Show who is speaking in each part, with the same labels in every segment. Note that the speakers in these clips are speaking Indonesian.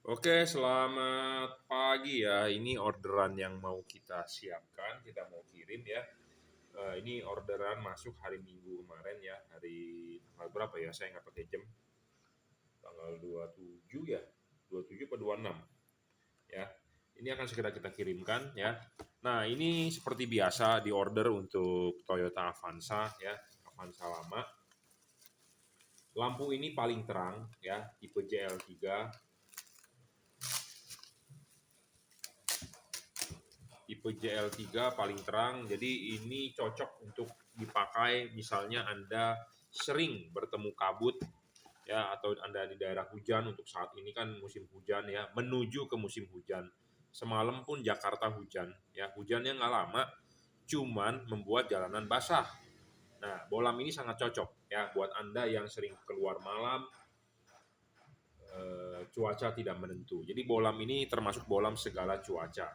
Speaker 1: Oke, selamat pagi ya. Ini orderan yang mau kita siapkan, kita mau kirim ya. Ini orderan masuk hari Minggu kemarin ya, hari tanggal berapa ya? Saya nggak pakai jam. Tanggal 27 ya, 27 atau 26 ya. Ini akan segera kita kirimkan ya. Nah, ini seperti biasa di order untuk Toyota Avanza ya, Avanza lama. Lampu ini paling terang ya, tipe JL3. Tipe JL3 paling terang, jadi ini cocok untuk dipakai misalnya Anda sering bertemu kabut ya, atau Anda di daerah hujan. Untuk saat ini kan musim hujan ya, menuju ke musim hujan. Semalam pun Jakarta hujan ya, hujannya nggak lama, cuman membuat jalanan basah. Nah, bolam ini sangat cocok ya buat Anda yang sering keluar malam, cuaca tidak menentu. Jadi bolam ini termasuk bolam segala cuaca,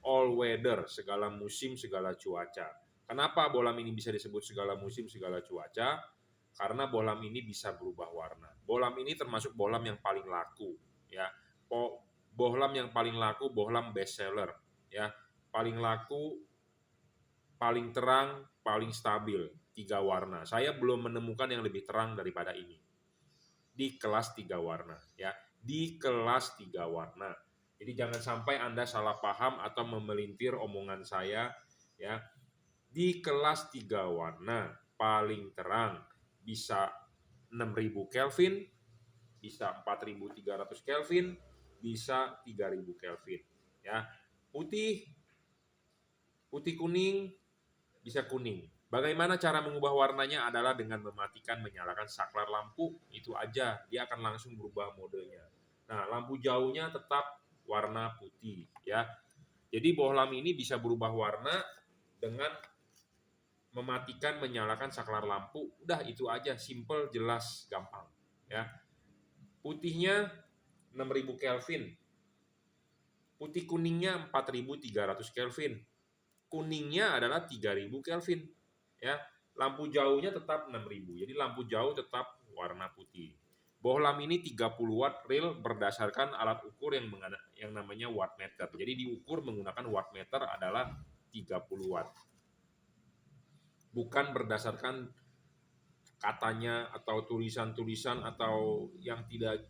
Speaker 1: all weather, segala musim, segala cuaca. Kenapa bolam ini bisa disebut segala musim, segala cuaca? Karena bolam ini bisa berubah warna. Bolam ini termasuk bolam yang paling laku, ya. Bohlam yang paling laku, bohlam best seller, ya. Paling laku, paling terang, paling stabil, 3 warna. Saya belum menemukan yang lebih terang daripada ini. Di kelas 3 warna, ya. Di kelas 3 warna. Jadi jangan sampai Anda salah paham atau memelintir omongan saya ya. Di kelas 3 warna paling terang, bisa 6000 Kelvin, bisa 4300 Kelvin, bisa 3000 Kelvin ya. Putih, putih kuning, bisa kuning. Bagaimana cara mengubah warnanya adalah dengan mematikan menyalakan saklar lampu, itu aja, dia akan langsung berubah modenya. Nah, lampu jauhnya tetap warna putih ya. Jadi bohlam ini bisa berubah warna dengan mematikan menyalakan saklar lampu. Udah itu aja, simple, jelas, gampang ya. Putihnya 6000 Kelvin. Putih kuningnya 4300 Kelvin. Kuningnya adalah 3000 Kelvin ya. Lampu jauhnya tetap 6000. Jadi lampu jauh tetap warna putih. Bohlam ini 30 watt real berdasarkan alat ukur yang namanya wattmeter. Jadi diukur menggunakan wattmeter adalah 30 watt. Bukan berdasarkan katanya atau tulisan-tulisan atau yang tidak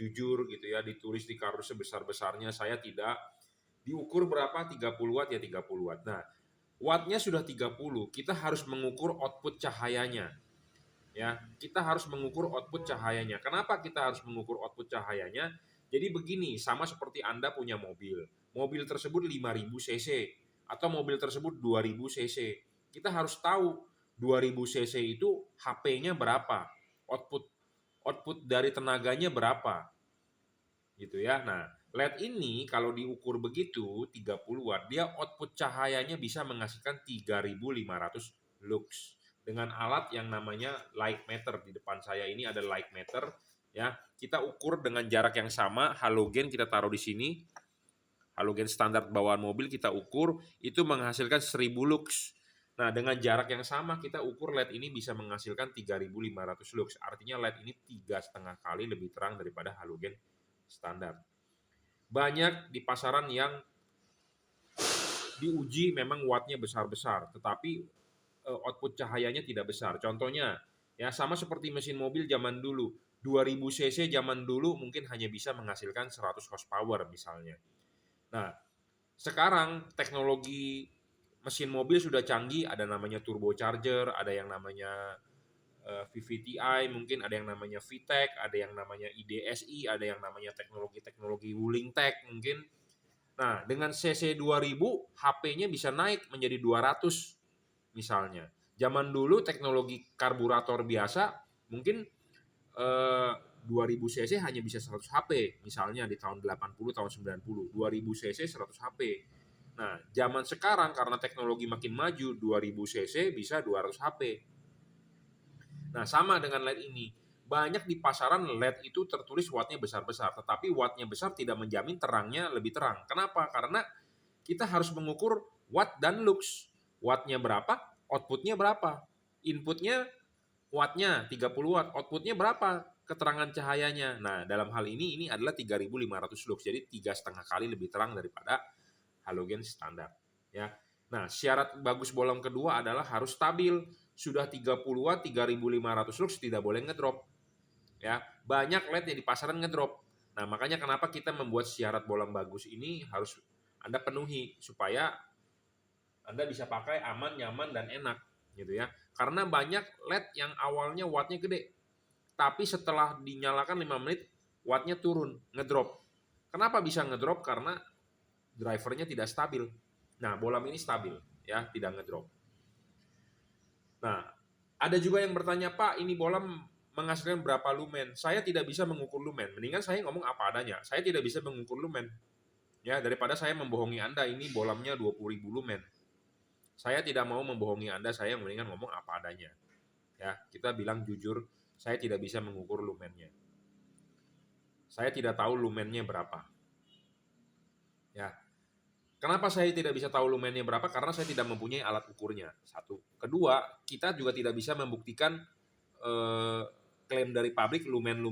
Speaker 1: jujur gitu ya, ditulis di kardus sebesar-besarnya. Saya tidak. Diukur berapa? 30 watt ya 30 watt. Nah, wattnya sudah 30, kita harus mengukur output cahayanya. Ya, kita harus mengukur output cahayanya. Kenapa kita harus mengukur output cahayanya? Jadi begini, sama seperti Anda punya mobil. Mobil tersebut 5000 cc atau mobil tersebut 2000 cc. Kita harus tahu 2000 cc itu HP-nya berapa? Output output dari tenaganya berapa? Gitu ya. Nah, LED ini kalau diukur begitu 30 watt, dia output cahayanya bisa menghasilkan 3500 lux dengan alat yang namanya light meter. Di depan saya ini ada light meter ya. Kita ukur dengan jarak yang sama, halogen kita taruh di sini. Halogen standar bawaan mobil kita ukur, itu menghasilkan 1000 lux. Nah, dengan jarak yang sama kita ukur LED ini bisa menghasilkan 3500 lux. Artinya LED ini 3,5 kali lebih terang daripada halogen standar. Banyak di pasaran yang diuji memang wattnya besar-besar, tetapi output cahayanya tidak besar. Contohnya, ya sama seperti mesin mobil zaman dulu. 2000 cc zaman dulu mungkin hanya bisa menghasilkan 100 horsepower misalnya. Nah, sekarang teknologi mesin mobil sudah canggih, ada namanya turbocharger, ada yang namanya VVTi, mungkin ada yang namanya VTEC, ada yang namanya IDSI, ada yang namanya teknologi-teknologi Wuling Tech mungkin. Nah, dengan CC 2000, HP-nya bisa naik menjadi 200 misalnya. Zaman dulu teknologi karburator biasa mungkin 2000 cc hanya bisa 100 HP, misalnya di tahun 80 tahun 90, 2000 cc 100 HP. Nah, zaman sekarang karena teknologi makin maju, 2000 cc bisa 200 HP. Nah, sama dengan LED ini. Banyak di pasaran LED itu tertulis wattnya besar-besar, tetapi wattnya besar tidak menjamin terangnya lebih terang. Kenapa? Karena kita harus mengukur watt dan lux. Wattnya berapa, outputnya berapa. Inputnya wattnya 30 watt, outputnya berapa? keterangan cahayanya. Nah, dalam hal ini adalah 3500 lux, jadi 3,5 kali lebih terang daripada halogen standar. Ya. Nah, syarat bagus bohlam kedua adalah harus stabil. Sudah 30 watt 3500 lux tidak boleh ngedrop. Ya, banyak LED yang di pasaran ngedrop. Nah, makanya kenapa kita membuat syarat bohlam bagus ini harus Anda penuhi supaya Anda bisa pakai aman, nyaman, dan enak gitu ya. Karena banyak LED yang awalnya wattnya gede, tapi setelah dinyalakan 5 menit wattnya turun, ngedrop. Kenapa bisa ngedrop? Karena drivernya tidak stabil. Nah, bohlam ini stabil ya, tidak ngedrop. Nah, ada juga yang bertanya, Pak, ini bohlam menghasilkan berapa lumen? Saya tidak bisa mengukur lumen. Mendingan saya ngomong apa adanya. Saya tidak bisa mengukur lumen. Ya, daripada saya membohongi Anda, ini bohlamnya 20.000 lumen. Saya tidak mau membohongi Anda, saya mendingan ngomong apa adanya. Ya, kita bilang jujur, saya tidak bisa mengukur lumennya. Saya tidak tahu lumennya berapa. Ya. Kenapa saya tidak bisa tahu lumennya berapa? Karena saya tidak mempunyai alat ukurnya. Satu. Kedua, kita juga tidak bisa membuktikan klaim dari pabrik lumen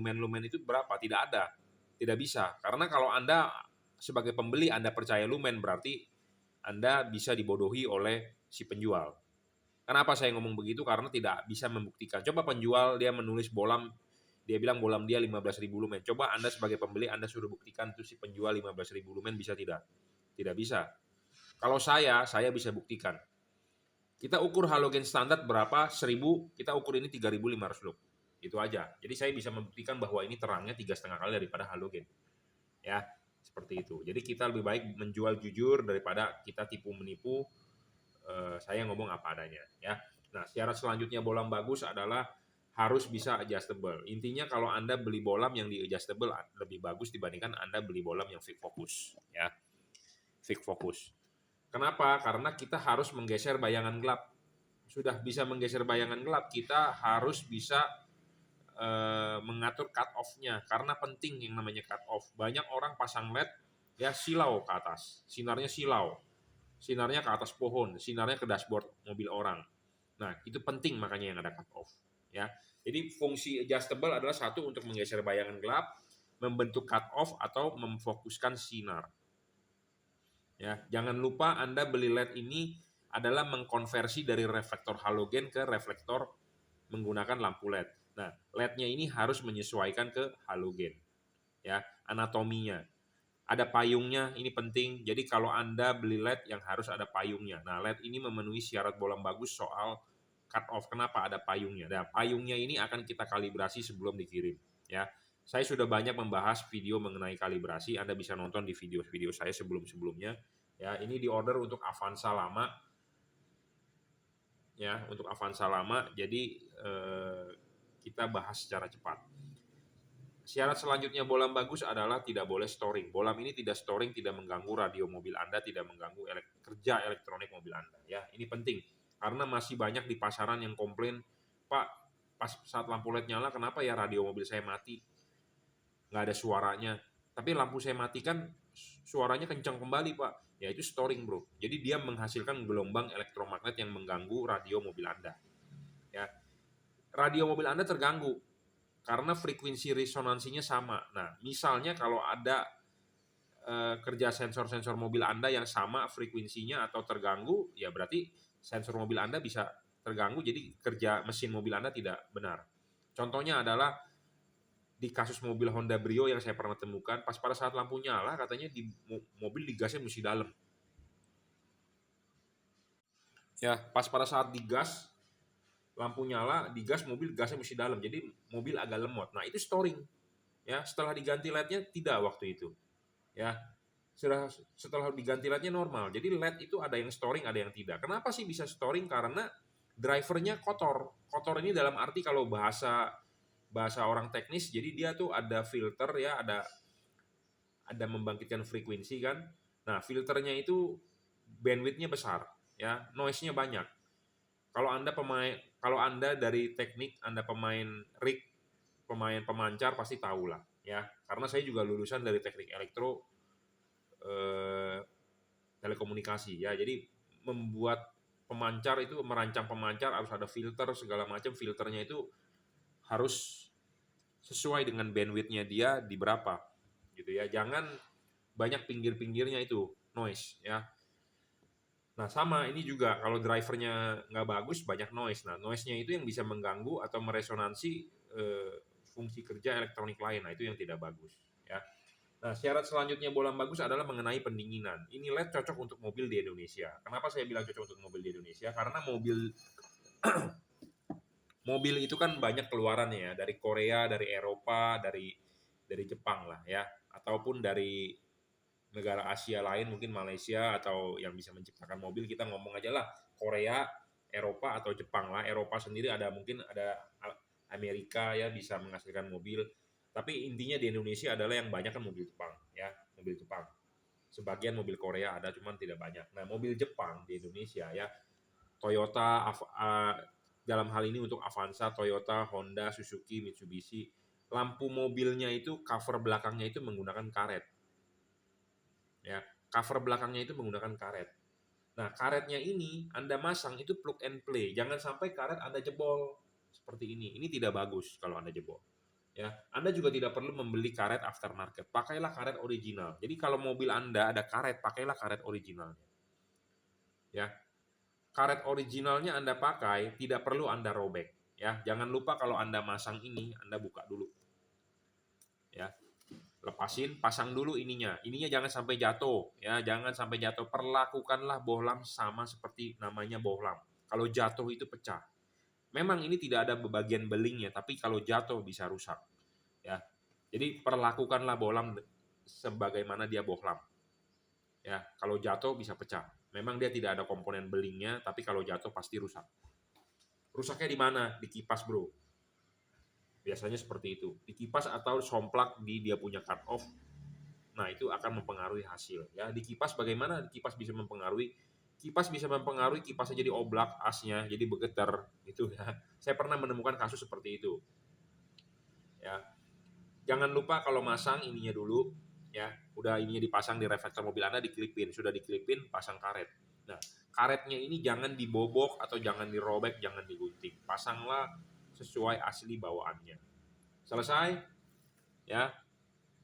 Speaker 1: itu berapa. Tidak ada. Tidak bisa. Karena kalau Anda sebagai pembeli Anda percaya lumen, berarti Anda bisa dibodohi oleh si penjual. Kenapa saya ngomong begitu? Karena tidak bisa membuktikan. Coba penjual dia menulis bohlam, dia bilang bohlam dia 15.000 lumen. Coba Anda sebagai pembeli Anda suruh buktikan tuh si penjual 15.000 lumen bisa tidak? Tidak bisa. Kalau saya bisa buktikan. Kita ukur halogen standar berapa? 1000, kita ukur ini 3500 lux. Itu aja. Jadi saya bisa membuktikan bahwa ini terangnya 3,5 kali daripada halogen. Ya, seperti itu. Jadi kita lebih baik menjual jujur daripada kita tipu menipu. Saya ngomong apa adanya. Ya. Nah, syarat selanjutnya bohlam bagus adalah harus bisa adjustable. Intinya kalau Anda beli bohlam yang di adjustable lebih bagus dibandingkan Anda beli bohlam yang fix focus. Ya. Fix focus. Kenapa? Karena kita harus menggeser bayangan gelap. Sudah bisa menggeser bayangan gelap, kita harus bisa mengatur cut off-nya. Karena penting yang namanya cut off. Banyak orang pasang LED ya silau ke atas, sinarnya silau, sinarnya ke atas pohon, sinarnya ke dashboard mobil orang. Nah itu penting makanya yang ada cut off. Ya, jadi fungsi adjustable adalah satu untuk menggeser bayangan gelap, membentuk cut off atau memfokuskan sinar. Ya, jangan lupa Anda beli LED ini adalah mengkonversi dari reflektor halogen ke reflektor menggunakan lampu LED. Nah, LED-nya ini harus menyesuaikan ke halogen. Ya, anatominya. Ada payungnya, ini penting. Jadi kalau Anda beli LED yang harus ada payungnya. Nah, LED ini memenuhi syarat bohlam bagus soal cut off. Kenapa ada payungnya? Nah, payungnya ini akan kita kalibrasi sebelum dikirim, ya. Saya sudah banyak membahas video mengenai kalibrasi. Anda bisa nonton di video-video saya sebelum-sebelumnya. Ya, ini di order untuk Avanza lama. Ya, untuk Avanza lama. Jadi kita bahas secara cepat. Syarat selanjutnya bohlam bagus adalah tidak boleh storing. Bohlam ini tidak storing, tidak mengganggu radio mobil Anda, tidak mengganggu kerja elektronik mobil Anda. Ya, ini penting karena masih banyak di pasaran yang komplain, Pak, pas saat lampu LED nyala, kenapa ya radio mobil saya mati? Nggak ada suaranya. Tapi lampu saya matikan, suaranya kencang kembali, Pak. Ya itu storing, bro. Jadi dia menghasilkan gelombang elektromagnet yang mengganggu radio mobil Anda. Ya, radio mobil Anda terganggu karena frekuensi resonansinya sama. Nah, misalnya kalau ada kerja sensor-sensor mobil Anda yang sama frekuensinya atau terganggu, ya berarti sensor mobil Anda bisa terganggu, jadi kerja mesin mobil Anda tidak benar. Contohnya adalah di kasus mobil Honda Brio yang saya pernah temukan, pas pada saat lampu nyala, katanya di mobil digasnya mesti dalam. Ya, pas pada saat digas, lampu nyala, digas mobil gasnya mesti dalam, jadi mobil agak lemot. Nah itu storing. Ya, setelah diganti LED-nya tidak waktu itu. Ya, setelah diganti LED-nya normal. Jadi LED itu ada yang storing, ada yang tidak. Kenapa sih bisa storing? Karena drivernya kotor. Kotor ini dalam arti kalau bahasa orang teknis, jadi dia tuh ada filter ya, ada membangkitkan frekuensi kan. Nah filternya itu bandwidth-nya besar, ya, noise-nya banyak. Kalau Anda dari teknik, Anda pemain rig, pemain pemancar pasti tahu lah, ya. Karena saya juga lulusan dari teknik elektro telekomunikasi, ya. Jadi membuat pemancar itu, merancang pemancar harus ada filter segala macam, filternya itu harus sesuai dengan bandwidth-nya dia di berapa gitu ya. Jangan banyak pinggir-pinggirnya itu noise ya. Nah sama ini juga kalau drivernya nggak bagus banyak noise. Nah noise-nya itu yang bisa mengganggu atau meresonansi fungsi kerja elektronik lain. Nah itu yang tidak bagus ya. Nah syarat selanjutnya bohlam bagus adalah mengenai pendinginan. Ini LED cocok untuk mobil di Indonesia. Kenapa saya bilang cocok untuk mobil di Indonesia? Karena mobil itu kan banyak keluarannya ya, dari Korea, dari Eropa, dari Jepang lah ya, ataupun dari negara Asia lain, mungkin Malaysia atau yang bisa menciptakan mobil. Kita ngomong aja lah Korea, Eropa atau Jepang lah. Eropa sendiri ada mungkin ada Amerika ya bisa menghasilkan mobil. Tapi intinya di Indonesia adalah yang banyak kan mobil Jepang ya, mobil Jepang. Sebagian mobil Korea ada cuman tidak banyak. Nah, mobil Jepang di Indonesia ya Toyota dalam hal ini untuk Avanza, Toyota, Honda, Suzuki, Mitsubishi, lampu mobilnya itu cover belakangnya itu menggunakan karet. Ya, cover belakangnya itu menggunakan karet. Nah, karetnya ini Anda masang itu plug and play. Jangan sampai karet Anda jebol seperti ini. Ini tidak bagus kalau Anda jebol. Ya, Anda juga tidak perlu membeli karet aftermarket. Pakailah karet original. Jadi kalau mobil Anda ada karet, pakailah karet originalnya. Ya, karet originalnya Anda pakai, tidak perlu Anda robek. Ya, jangan lupa kalau Anda masang ini, Anda buka dulu. Ya, lepasin, pasang dulu ininya. Ininya jangan sampai jatuh, ya, jangan sampai jatuh. Perlakukanlah bohlam sama seperti namanya bohlam. Kalau jatuh itu pecah. Memang ini tidak ada bagian belingnya, tapi kalau jatuh bisa rusak. Ya, jadi perlakukanlah bohlam sebagaimana dia bohlam. Ya, kalau jatuh bisa pecah. Memang dia tidak ada komponen belingnya, tapi kalau jatuh pasti rusak. Rusaknya di mana? Di kipas, bro. Biasanya seperti itu. Di kipas atau somplak di dia punya cut off. Nah, itu akan mempengaruhi hasil. Ya, di kipas bagaimana kipas bisa mempengaruhi? Kipas bisa mempengaruhi kipasnya jadi oblak, asnya jadi bergetar gitu ya. Saya pernah menemukan kasus seperti itu. Ya. Jangan lupa kalau masang ininya dulu ya. Udah ininya dipasang di reflektor mobil Anda diklipin, sudah diklipin pasang karet. Nah, karetnya ini jangan dibobok atau jangan dirobek, jangan digunting. Pasanglah sesuai asli bawaannya. Selesai? Ya,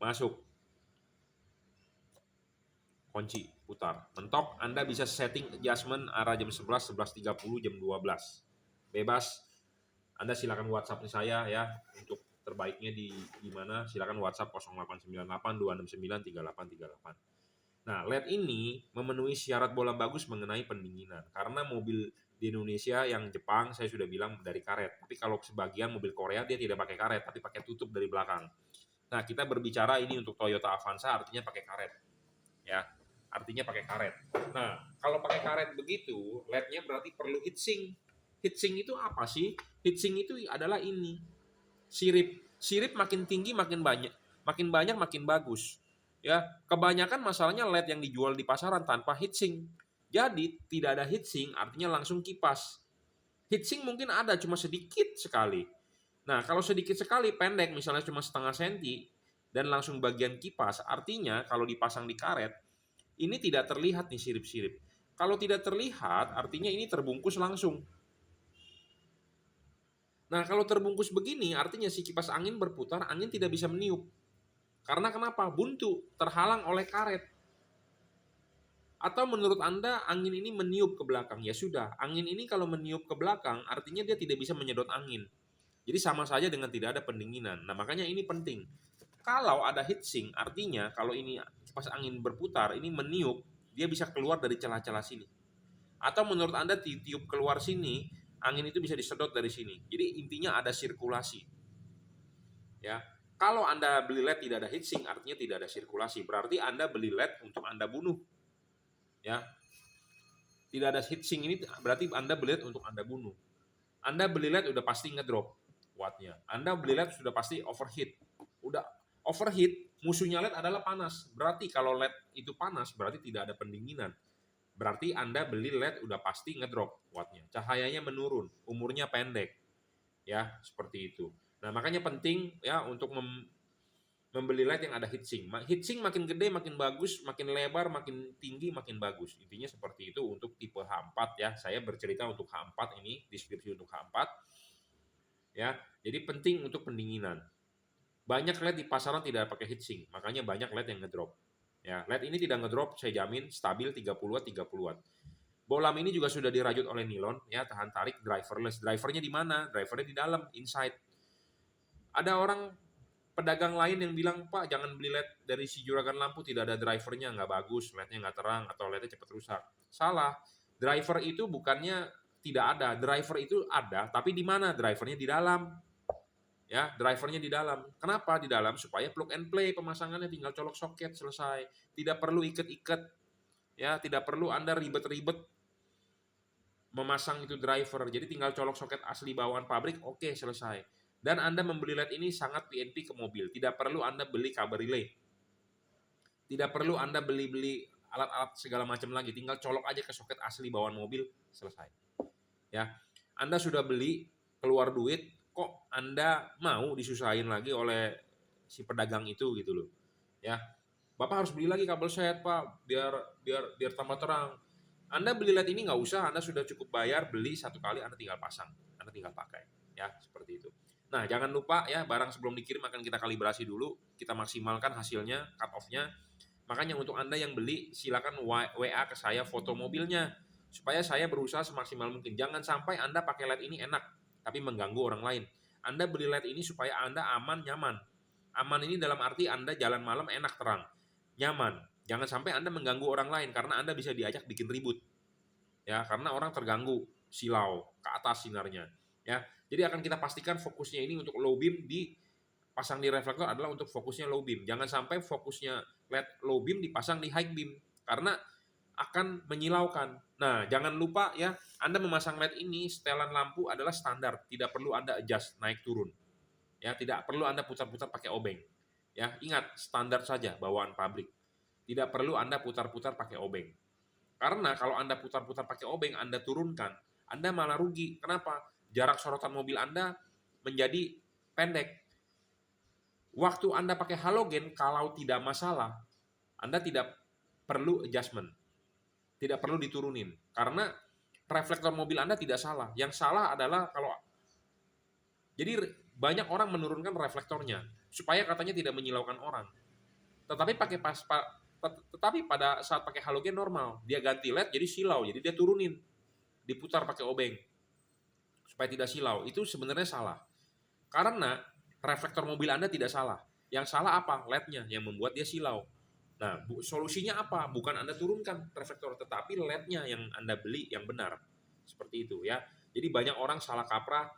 Speaker 1: masuk. Kunci, putar. Mentok, Anda bisa setting adjustment arah jam 11, 11.30, jam 12. Bebas. Anda silakan WhatsApp saya ya untuk terbaiknya di mana silakan WhatsApp 0898 269 3838. Nah, LED ini memenuhi syarat bohlam bagus mengenai pendinginan. Karena mobil di Indonesia yang Jepang saya sudah bilang dari karet. Tapi kalau sebagian mobil Korea dia tidak pakai karet, tapi pakai tutup dari belakang. Nah, kita berbicara ini untuk Toyota Avanza artinya pakai karet. Ya, artinya pakai karet. Nah, kalau pakai karet begitu, LED-nya berarti perlu heatsink. Heatsink itu apa sih? Heatsink itu adalah ini. Sirip. Sirip makin tinggi makin banyak. Makin banyak makin bagus. Ya, kebanyakan masalahnya LED yang dijual di pasaran tanpa heatsink. Jadi tidak ada heatsink artinya langsung kipas. Heatsink mungkin ada cuma sedikit sekali. Nah, kalau sedikit sekali pendek misalnya cuma setengah senti dan langsung bagian kipas, artinya kalau dipasang di karet ini tidak terlihat nih sirip-sirip. Kalau tidak terlihat artinya ini terbungkus langsung. Nah, kalau terbungkus begini artinya si kipas angin berputar, angin tidak bisa meniup. Karena kenapa? Buntu, terhalang oleh karet. Atau menurut Anda angin ini meniup ke belakang? Ya sudah, angin ini kalau meniup ke belakang artinya dia tidak bisa menyedot angin. Jadi sama saja dengan tidak ada pendinginan. Nah, makanya ini penting. Kalau ada heatsink artinya kalau ini kipas angin berputar, ini meniup, dia bisa keluar dari celah-celah sini. Atau menurut Anda tiup keluar sini, angin itu bisa disedot dari sini. Jadi intinya ada sirkulasi. Ya. Kalau Anda beli LED tidak ada heatsink artinya tidak ada sirkulasi. Berarti Anda beli LED untuk Anda bunuh. Ya. Tidak ada heatsink ini berarti Anda beli LED untuk Anda bunuh. Anda beli LED udah pasti ngedrop wattnya. Anda beli LED sudah pasti overheat. Udah overheat, musuhnya LED adalah panas. Berarti kalau LED itu panas berarti tidak ada pendinginan. Berarti Anda beli LED udah pasti ngedrop wattnya. Cahayanya menurun, umurnya pendek. Ya, seperti itu. Nah, makanya penting ya untuk membeli LED yang ada heatsink. Heatsink makin gede makin bagus, makin lebar makin tinggi makin bagus. Intinya seperti itu untuk tipe H4 ya. Saya bercerita untuk H4 ini, deskripsi untuk H4. Ya, jadi penting untuk pendinginan. Banyak LED di pasaran tidak pakai heatsink, makanya banyak LED yang ngedrop. Ya, LED ini tidak ngedrop, saya jamin stabil 30 watt, 30 watt. Bolam ini juga sudah dirajut oleh nilon, ya, tahan tarik, driverless. Drivernya di mana? Drivernya di dalam, inside. Ada orang pedagang lain yang bilang, Pak, jangan beli LED dari si juragan lampu, tidak ada drivernya, nggak bagus, LED-nya nggak terang, atau LED-nya cepat rusak. Salah. Driver itu bukannya tidak ada, driver itu ada, tapi di mana? Drivernya di dalam. Ya, drivernya di dalam. Kenapa di dalam? Supaya plug and play pemasangannya, tinggal colok soket, selesai. Tidak perlu iket-iket, ya, tidak perlu Anda ribet-ribet memasang itu driver. Jadi tinggal colok soket asli bawaan pabrik, oke, selesai. Dan Anda membeli LED ini sangat PNP ke mobil. Tidak perlu Anda beli kabel relay. Tidak perlu Anda beli-beli alat-alat segala macam lagi. Tinggal colok aja ke soket asli bawaan mobil, selesai. Ya, Anda sudah beli, keluar duit, kok Anda mau disusahin lagi oleh si pedagang itu gitu loh. Ya. Bapak harus beli lagi kabel set, Pak, biar tambah terang. Anda beli LED ini nggak usah, Anda sudah cukup bayar, beli satu kali, Anda tinggal pasang, Anda tinggal pakai, ya, seperti itu. Nah, jangan lupa ya, barang sebelum dikirim akan kita kalibrasi dulu, kita maksimalkan hasilnya, cut off-nya. Makanya untuk Anda yang beli, silakan WA ke saya foto mobilnya, supaya saya berusaha semaksimal mungkin. Jangan sampai Anda pakai LED ini enak, tapi mengganggu orang lain. Anda beli LED ini supaya Anda aman, nyaman. Aman ini dalam arti Anda jalan malam enak, terang, nyaman. Jangan sampai Anda mengganggu orang lain, karena Anda bisa diajak bikin ribut. Ya, karena orang terganggu, silau, ke atas sinarnya. Ya, jadi akan kita pastikan fokusnya ini untuk low beam dipasang di reflektor adalah untuk fokusnya low beam. Jangan sampai fokusnya LED low beam dipasang di high beam, karena akan menyilaukan. Nah, jangan lupa ya, Anda memasang LED ini, setelan lampu adalah standar, tidak perlu Anda adjust naik turun. Ya, tidak perlu Anda putar-putar pakai obeng. Ya, ingat, standar saja bawaan pabrik. Tidak perlu Anda putar-putar pakai obeng. Karena kalau Anda putar-putar pakai obeng, Anda turunkan, Anda malah rugi. Kenapa? Jarak sorotan mobil Anda menjadi pendek. Waktu Anda pakai halogen, kalau tidak masalah, Anda tidak perlu adjustment. Tidak perlu diturunin. Karena reflektor mobil Anda tidak salah. Yang salah adalah kalau... Jadi banyak orang menurunkan reflektornya, supaya katanya tidak menyilaukan orang. Tetapi tetapi pada saat pakai halogen normal, dia ganti LED jadi silau, jadi dia turunin, diputar pakai obeng supaya tidak silau. Itu sebenarnya salah. Karena reflektor mobil Anda tidak salah. Yang salah apa? LED-nya yang membuat dia silau. Nah, solusinya apa? Bukan Anda turunkan reflektor, tetapi LED-nya yang Anda beli yang benar. Seperti itu ya. Jadi banyak orang salah kaprah,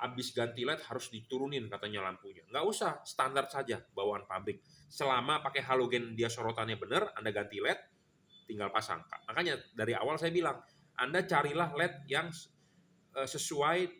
Speaker 1: habis ganti LED harus diturunin katanya lampunya. Nggak usah, standar saja bawaan pabrik. Selama pakai halogen dia sorotannya benar, Anda ganti LED, tinggal pasang. Makanya dari awal saya bilang, Anda carilah LED yang sesuai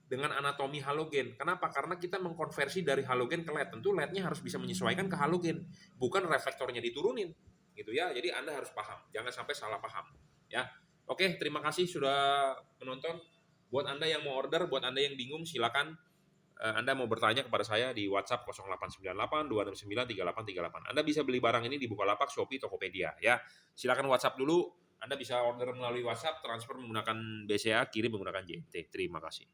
Speaker 1: dengan anatomi halogen. Kenapa? Karena kita mengkonversi dari halogen ke LED. Tentu LED-nya harus bisa menyesuaikan ke halogen, bukan reflektornya diturunin. Gitu ya. Jadi Anda harus paham, jangan sampai salah paham. Ya. Oke, terima kasih sudah menonton. Buat Anda yang mau order, buat Anda yang bingung, silakan Anda mau bertanya kepada saya di WhatsApp 0898 269 3838. Anda bisa beli barang ini di Bukalapak, Shopee, Tokopedia ya. Silakan WhatsApp dulu. Anda bisa order melalui WhatsApp, transfer menggunakan BCA, kirim menggunakan JNT. Terima kasih.